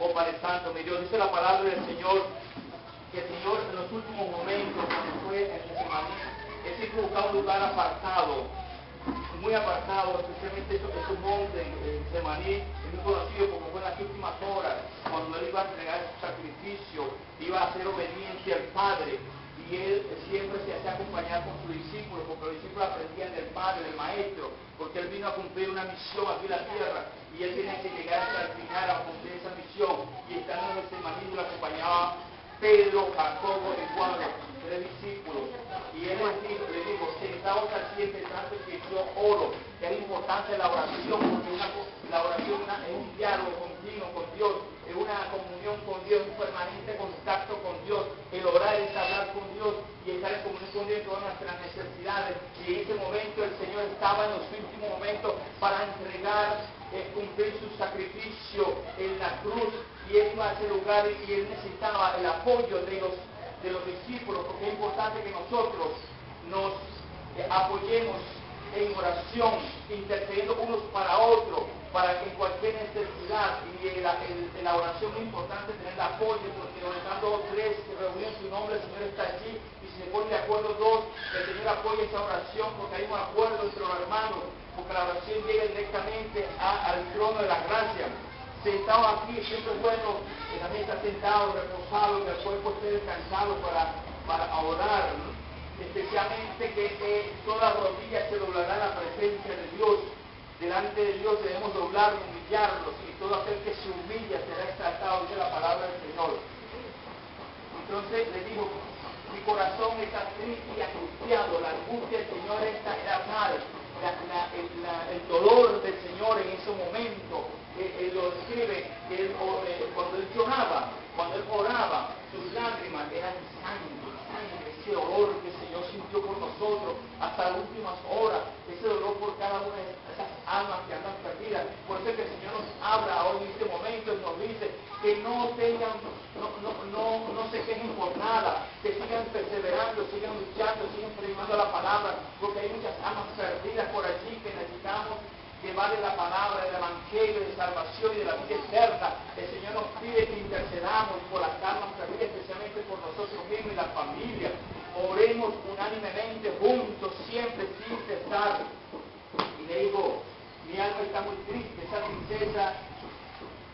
Oh Padre Santo, mi Dios, dice la palabra del Señor, que el Señor en los últimos momentos, cuando fue en Getsemaní, Él se buscaba un lugar apartado, muy apartado, especialmente esos montes en Getsemaní, es muy conocido porque fue en las últimas horas, cuando Él iba a entregar su sacrificio, iba a hacer obediencia al Padre, y Él siempre se hacía acompañar con sus discípulos, porque los discípulos aprendían del Padre, del Maestro, porque Él vino a cumplir una misión aquí en la tierra, y Él tiene que llegar hasta el final a cumplir esa misión, y estando en Getsemaní lo acompañaba Pedro, Jacobo y Juan, los 3 discípulos, y Él le dijo, sentados al siguiente tanto que yo oro, que es importante la oración, porque la oración es un diálogo continuo con Dios, es una comunión con Dios, un permanente contacto con Dios. El orar es hablar con Dios y estar en comunión con Dios en todas nuestras necesidades. Y en ese momento el Señor estaba en los últimos momentos para entregar, cumplir su sacrificio en la cruz, y Él iba a ese lugar y Él necesitaba el apoyo de los discípulos, porque es importante que nosotros nos apoyemos en oración, intercediendo unos para otros, para que en cualquier necesidad, y en la oración es importante tener el apoyo, porque donde están 2 o 3 que reúnen su nombre, el Señor está allí, y si se ponen de acuerdo 2, el Señor apoya esa oración, porque hay un acuerdo entre los hermanos, porque la oración llega directamente al trono de la gracia. Sentado aquí, siempre es bueno que también está sentado, reposado, que el cuerpo esté descansado para orar, ¿no? Especialmente que todas las rodillas se doblarán a la presencia de Dios. Delante de Dios debemos doblarnos, humillarnos, y todo aquel que se humilla será exaltado, dice la palabra del Señor. Entonces le digo, mi corazón está triste y angustiado, la angustia del Señor era tal, el dolor del Señor en ese momento, él lo describe, cuando él lloraba, cuando él oraba, sus lágrimas eran sangre, ese dolor que el Señor sintió por nosotros hasta las últimas horas, ese dolor por cada una de esas almas que andan perdidas. Por eso es que el Señor nos habla hoy en este momento y nos dice que no se quejen por nada, que sigan perseverando, sigan luchando, sigan predicando la palabra, porque hay muchas almas perdidas por allí que necesitamos llevarle la palabra del evangelio de salvación y de la vida eterna. El Señor nos pide que intercedamos por las almas perdidas, especialmente por nosotros mismos y la familia. Oremos unánimemente juntos, siempre sin cesar. Y le digo, mi alma está muy triste, esa tristeza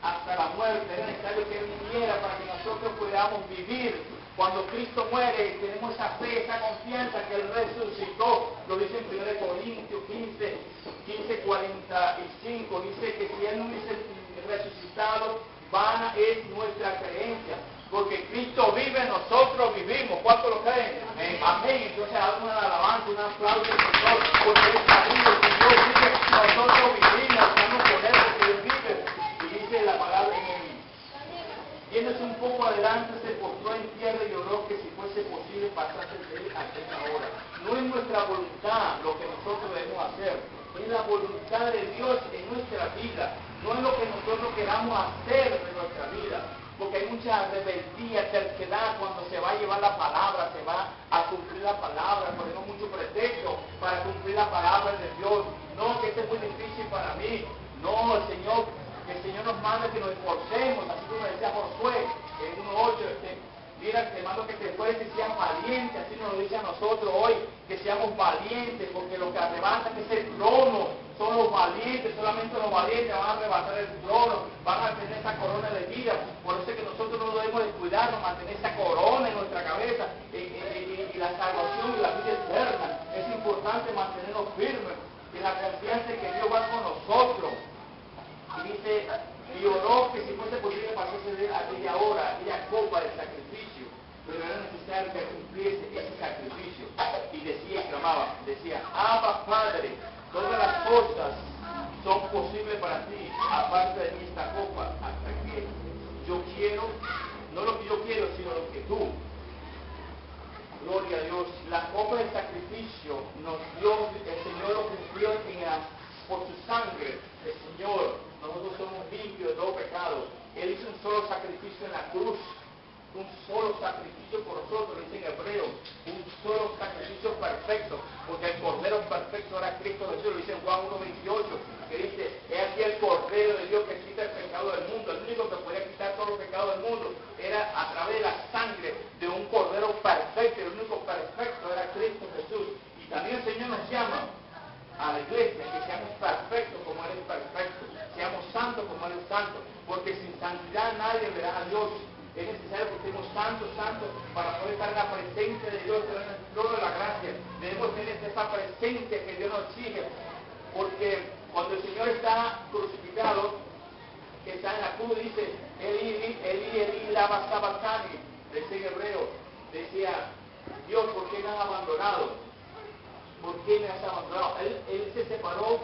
hasta la muerte. Era necesario que Él viniera para que nosotros podamos vivir. Cuando Cristo muere, tenemos esa fe, esa confianza que Él resucitó. Lo dice en 1 Corintios 15:45. Dice que si Él no hubiese resucitado, vana es nuestra creencia. Porque Cristo vive, nosotros vivimos. ¿Cuántos lo creen? Amén. Entonces, hagamos una alabanza, un aplauso al Señor, porque Él está vivo, el Señor vive, nosotros vivimos, estamos con Él, porque Él vive. Y dice la palabra en él. Yéndose un poco adelante, se postró en tierra y oró que si fuese posible pasase de él a aquella hora. No es nuestra voluntad lo que nosotros debemos hacer, es la voluntad de Dios en nuestra vida, no es lo que nosotros queramos hacer en nuestra vida, porque hay mucha rebeldía, terquedad cuando se va a llevar la palabra, se va a cumplir la palabra, ponemos mucho pretexto para cumplir la palabra de Dios. No, que esto es muy difícil para mí. No, el Señor nos manda que nos esforcemos, así como decía Josué en 1:8, mira, te mando que te esfuerces y seas valientes, así nos lo dice a nosotros hoy, que seamos valientes, porque los que arrebatan ese trono son los valientes, solamente los valientes van a arrebatar el trono, van a tener esa corona de vida. Por eso es que nosotros no debemos descuidarnos, mantener esa corona en nuestra cabeza, y la salvación y la vida eterna. Es importante mantenernos firmes, en la confianza de que Dios va con nosotros. Y dice, y oró que si fuese posible pasarse de aquella hora, aquella copa del sacrificio, pero era necesario que cumpliese ese sacrificio. Y decía, clamaba, decía, Abba Padre, todas las cosas son posibles para ti, aparte de mí esta copa, hasta que yo quiero, no lo que yo quiero, sino lo que tú. Gloria a Dios. La copa del sacrificio nos dio, el Señor lo cumplió por su sangre. El Señor, nosotros somos limpios de todo pecado. Él hizo un solo sacrificio en la cruz, un solo sacrificio por nosotros, dice en Hebreo, un solo sacrificio perfecto, porque el Cordero perfecto era Cristo Jesús, lo dice en Juan 1:28, que dice, he aquí el Cordero de Dios que quita el pecado del mundo, el único que podía quitar todo santo, porque sin santidad nadie verá a Dios. Es necesario que estemos santos para poder estar en la presencia de Dios, en el trono de la gracia. Debemos tener esa presencia que Dios nos exige, porque cuando el Señor está crucificado, que está en la cruz, dice, Eli, lama sabachthani, decía en hebreo, decía, Dios, ¿por qué me has abandonado? ¿Por qué me has abandonado? Él se separó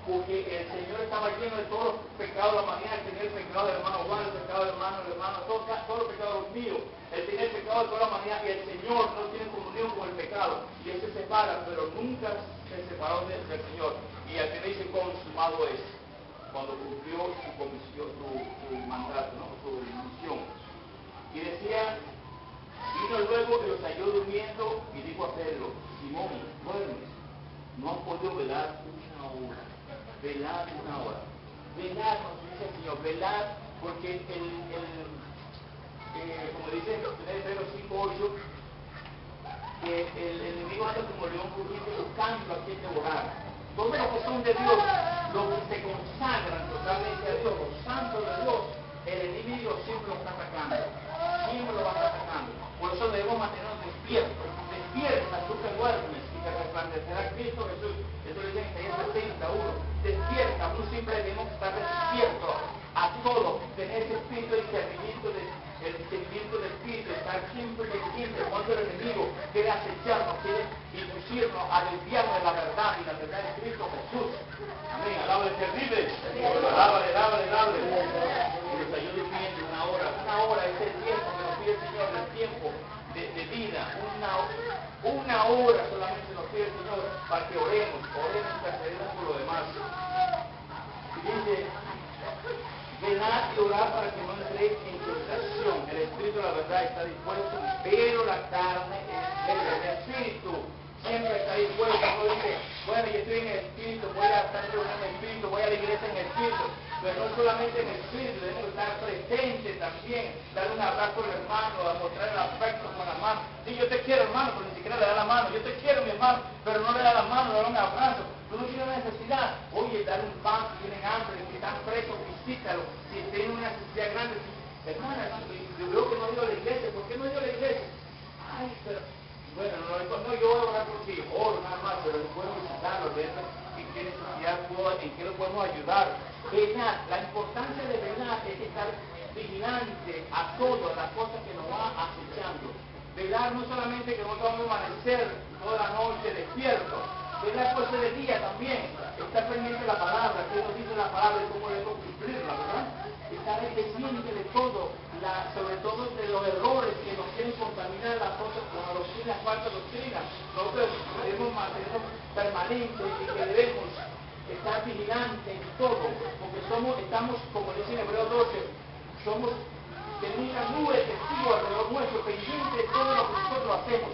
porque el Señor estaba lleno de todos los pecados de la humanidad. Él tenía el pecado del hermano Juan, el pecado del hermano, todos los pecados míos. Él tenía el pecado de toda la humanidad y el Señor no tiene comunión con el pecado. Y Él se separa, pero nunca se separó del Señor. Y al final dice, consumado es, cuando cumplió su comisión, su mandato, ¿no? Su misión. Y decía, vino luego y los halló durmiendo y dijo a Pedro, Simón, duermes, no has podido velar una hora. Velar una hora. Velar, como dice el Señor, velar, porque como dice en Pedro 5:8, que el enemigo anda como león rugiente buscando a quien devorar. Todos los que son de Dios, los que se consagran totalmente a Dios, los santos de Dios, el enemigo siempre lo está atacando. Siempre lo va a estar atacando. Por eso debemos mantenernos despiertos. Despierta, tú que duermes y que resplandecerá Cristo Jesús. Eso lo dice en Isaías 61. Despierta, tú siempre debemos estar despiertos a todo, tener ese espíritu de discernimiento, el discernimiento del espíritu, estar siempre pendiente cuando el enemigo quiere acecharnos, quiere inducirnos a desviarnos de la verdad y la verdad de Cristo Jesús. Amén, alábale terrible, alábale. Y nos ayuda durmiendo una hora es el tiempo que nos pide el Señor, el tiempo de vida, una hora solamente nos pide el Señor para que oremos, intercedemos por lo demás. Y dice, velad y orar para que no entréis en tentación. El espíritu, la verdad, está dispuesto, pero la carne es el espíritu. Siempre está dispuesto. No dice, bueno, yo estoy en el espíritu, voy a estar en el espíritu, voy a la iglesia en el espíritu. Pero no solamente en el espíritu, debemos estar presentes también, dar un abrazo al hermano, a mostrar el afecto con la mano. Sí, yo te quiero, hermano, pero ni siquiera le da la mano. Yo te quiero, mi hermano, pero no le da la mano, le da un abrazo. Tú no tienes necesidad. Oye, dar un pan si tienen hambre, si están presos, visítalo. Si tienen una necesidad grande, hermana, yo veo que no ha ido a la iglesia. ¿Por qué no ha ido a la iglesia? Ay, pero bueno, no, yo voy a orar por ti, oro nada más, pero no puedo visitarlo, ver en qué necesidad en qué lo podemos ayudar. Velar, la importancia de velar es estar vigilante a todas las cosas que nos va acechando. Velar no solamente que nosotros vamos a amanecer toda la noche despiertos, velar cosas de día también, estar pendiente de la palabra, qué nos dice la palabra y cómo debemos cumplirla, ¿verdad? Estar pendiente de todo, sobre todo de los errores que nos quieren contaminar las cosas con la doctrina, falsa doctrina. Nosotros debemos mantenernos permanentes y que debemos estar vigilantes en todo, porque estamos, como dice en Hebreo 12, tenemos una nube de testigos alrededor nuestro, pendientes de todo lo que nosotros hacemos.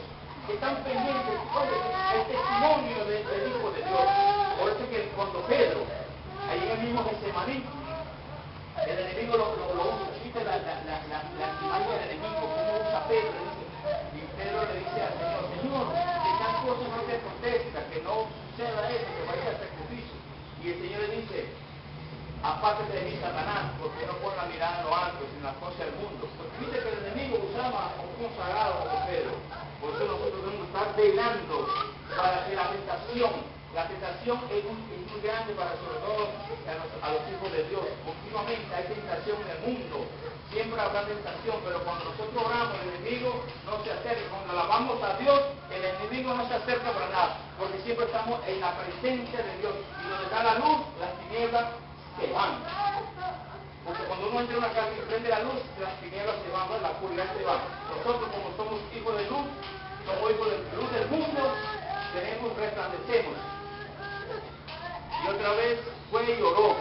Están pendientes el testimonio del Hijo de Dios. Por eso que cuando Pedro, ahí en el mismo Getsemaní, el enemigo lo usa, ¿viste la imagen del enemigo, cómo usa Pedro? Y Pedro le dice al Señor, Señor, que tal cosa no te acontezca, que no suceda eso, que vaya al sacrificio. Y el Señor le dice, apártate de mí, Satanás, porque no pone la mirada en lo alto, sino en las cosas del mundo. Porque viste que el enemigo usaba un consagrado como Pedro. Por eso nosotros debemos estar velando para que la tentación es muy grande para sobre todo a los hijos de Dios. Continuamente hay tentación en el mundo, siempre habrá tentación, pero cuando nosotros oramos el enemigo no se acerca. Cuando alabamos a Dios, el enemigo no se acerca para nada, porque siempre estamos en la presencia de Dios. Y donde está la luz, las tinieblas se van. Porque cuando uno entra en una casa y prende la luz, las tinieblas se van, la oscuridad se va. Nosotros, como somos hijos de luz, somos hijos de luz del mundo, resplandecemos. Y otra vez fue y oró,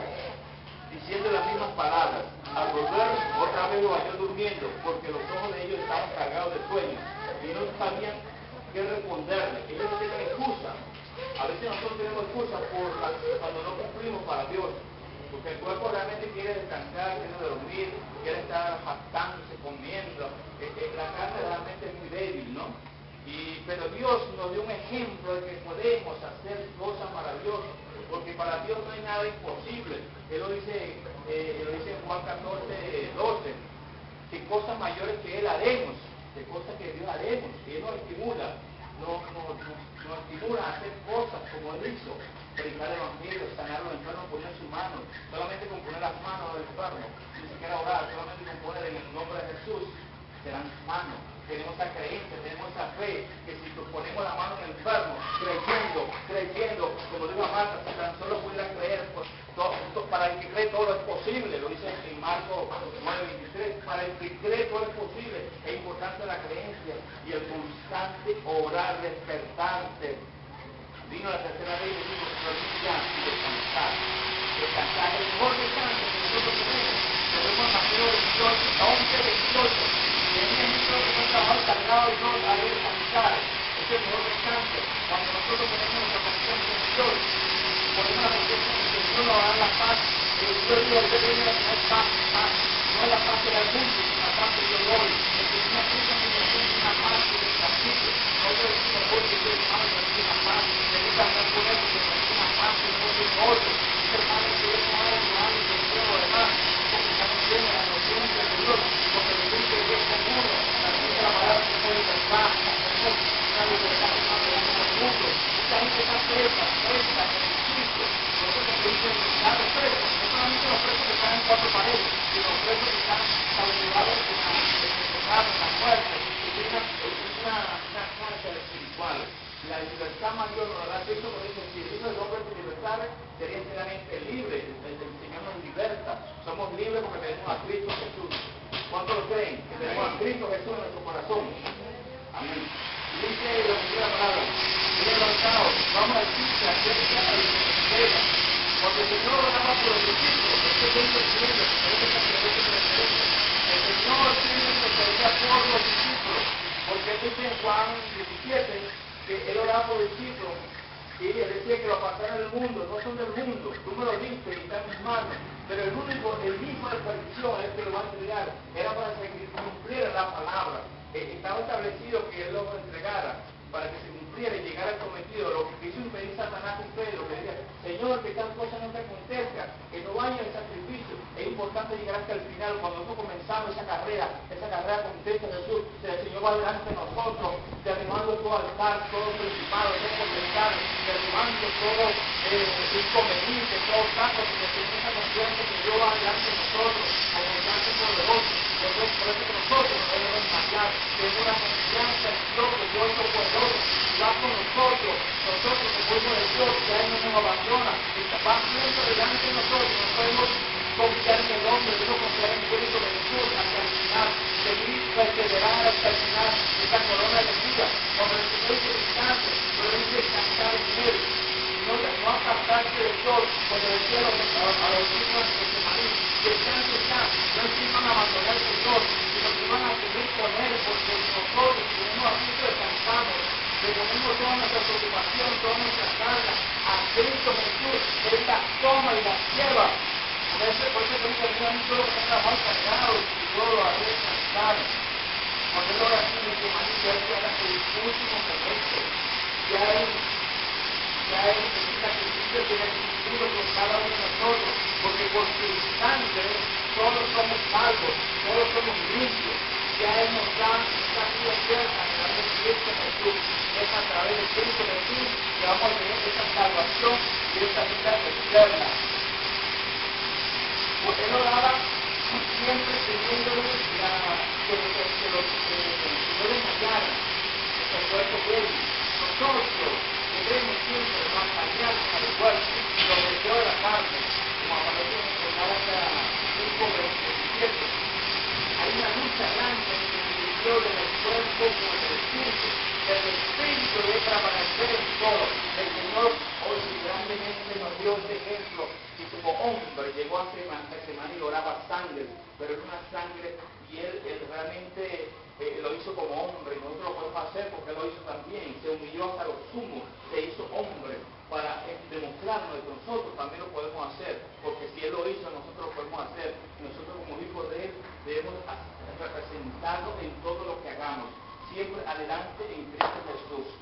diciendo las mismas palabras. Al volver, otra vez lo halló durmiendo, porque los ojos de ellos estaban cargados de sueño y no sabían qué responderle. Ellos no tienen excusa. A veces nosotros tenemos excusas cuando no cumplimos para Dios. Porque el cuerpo realmente quiere descansar, quiere dormir, quiere estar jactándose, comiendo. La carne realmente es muy débil, ¿no? Pero Dios nos dio un ejemplo de que podemos hacer cosas maravillosas, porque para Dios no hay nada imposible. Él lo dice Juan 14:12, que cosas mayores que Él haremos, de cosas que Dios haremos, que Él nos estimula, nos estimula a hacer cosas como Él hizo, predicar el Evangelio, sanar a los enfermos, poner sus manos, solamente con poner las manos al enfermo, ni siquiera orar, solamente con poner en el nombre de Jesús, serán sanos. Tenemos esa creencia, tenemos esa fe, que si ponemos la mano en el enfermo, creyendo, como dijo Marta, si tan solo pudiera creer, pues, para el que cree todo es posible, lo dice en Marcos 9:23, para el que cree todo es posible. Es importante la creencia y el constante orar despertante. Vino la tercera vez y decimos, rodilla y descansar. Descansar, el mejor descanso que nosotros tenemos Mateo 11:28. Y en ejemplo que no trabajo cargado de Dios a descansar. Es el mejor descanso. Cuando nosotros tenemos nuestra confianza en Dios, ponemos la confianza en que Dios nos va a dar la paz. El Dios dijo, usted viene a tener paz. No es la paz del mundo, sino la paz que yo doy. El que una cosa que me tiene una paz que descansite. No te decimos, porque Dios hermano me tiene una paz. Me gusta hablar con él porque me tiene una paz que no tiene otro. Dice hermano que yo no hago mal y que no lo demás. Porque estamos llenos de la noción de Dios. Porque le dice que es común. También la palabra que puede libertad. Una libertad que no hay en el mundo. Mucha gente está presa en el sitio. Nosotros que dicen que están presos. No solamente los presos que están en cuatro paredes, sino los presos que están cautivados en la muerte. Es una cárcel espiritual. La libertad mayor, ¿verdad? Cristo nos dice, si el Hijo del Hombre te libertare, sería enteramente libre. El Señor nos liberta. Somos libres porque tenemos a Cristo Jesús. ¿Cuántos lo creen? Que tenemos a Cristo Jesús en nuestro corazón. Amén. Dice la primera palabra, bien levantado, vamos a decir que acerca a los que nos entrega. Porque el Señor oraba por los discípulos, este es el siguiente, el Señor tiene especialidad por los discípulos, porque dice en Juan 17 que Él oraba por los discípulos y Él decía que lo apartaran del mundo, no son del mundo, tú me lo diste y está en mis manos, pero el mismo de perdición, el que lo va a entregar, era para que cumpliera la palabra. Estaba establecido que Él lo entregara para que se cumpliera y llegara al cometido. Lo que quiso impedir Satanás con Pedro, que decía, Señor, que tal cosa no te acontezca, que no vaya el sacrificio. Es importante llegar hasta el final. Cuando nosotros comenzamos esa carrera con Cristo Jesús, el Señor va delante de nosotros, derribando todo altar, todo principado, todo potestad, derribando todo inconveniente, todo saco, porque tenemos esa confianza que Dios va delante de nosotros, como delante poderoso. Por eso que nosotros no debemos desmayar, tenemos una confianza en Dios, que Dios es poderoso, va con nosotros, el pueblo de Dios, que Él no nos abandona, va siempre delante de nosotros, no podemos confiar en el hombre, debemos confiar en Cristo de Jesús hasta el final, seguir perseverar hasta el final, esta corona de vida, cuando el Señor dice descanse, pero dice descansar en Él, no apartarse de Dios, cuando decía a los hijos de María, descanse ya, no es que van a abandonar al Señor, sino que van a seguir con Él, porque nosotros tenemos a Cristo descansamos, le ponemos toda nuestra preocupación, toda nuestra carga a Cristo Jesús, Él la toma y la lleva. Por eso dice que a mí solo que tenga mal cargado y yo lo haré descansar. Cuando Él ora así, dice María, Él se haga el último momento. Ya Él necesita que Cristo tiene el con cada uno de nosotros, porque por su sangre todos somos salvos, todos somos limpios. Ya Él nos da esa vida eterna a través de Cristo Jesús. Es a través de Cristo Jesús que vamos a tener esa salvación y esa vida eterna. Porque Él oraba siempre pidiéndole que los no desmayaran, que el cuerpo débil. Nosotros debemos siempre batallar al cuerpo, los deseos de la carne, como aparece en Gálatas 5:27. Hay una lucha grande entre el deseo del cuerpo con el espíritu. El espíritu debe prevalecer en todo. El Señor hoy grandemente nos dio este ejemplo y como hombre llegó a semana y oraba sangre, pero era una sangre y él realmente lo hizo como hombre y nosotros lo podemos hacer porque él lo hizo también, se humilló hasta lo sumo, se hizo hombre para demostrarnos que nosotros también lo podemos hacer, porque si él lo hizo nosotros lo podemos hacer. Nosotros como hijos de él debemos representarlo en todo lo que hagamos, siempre adelante en Cristo Jesús.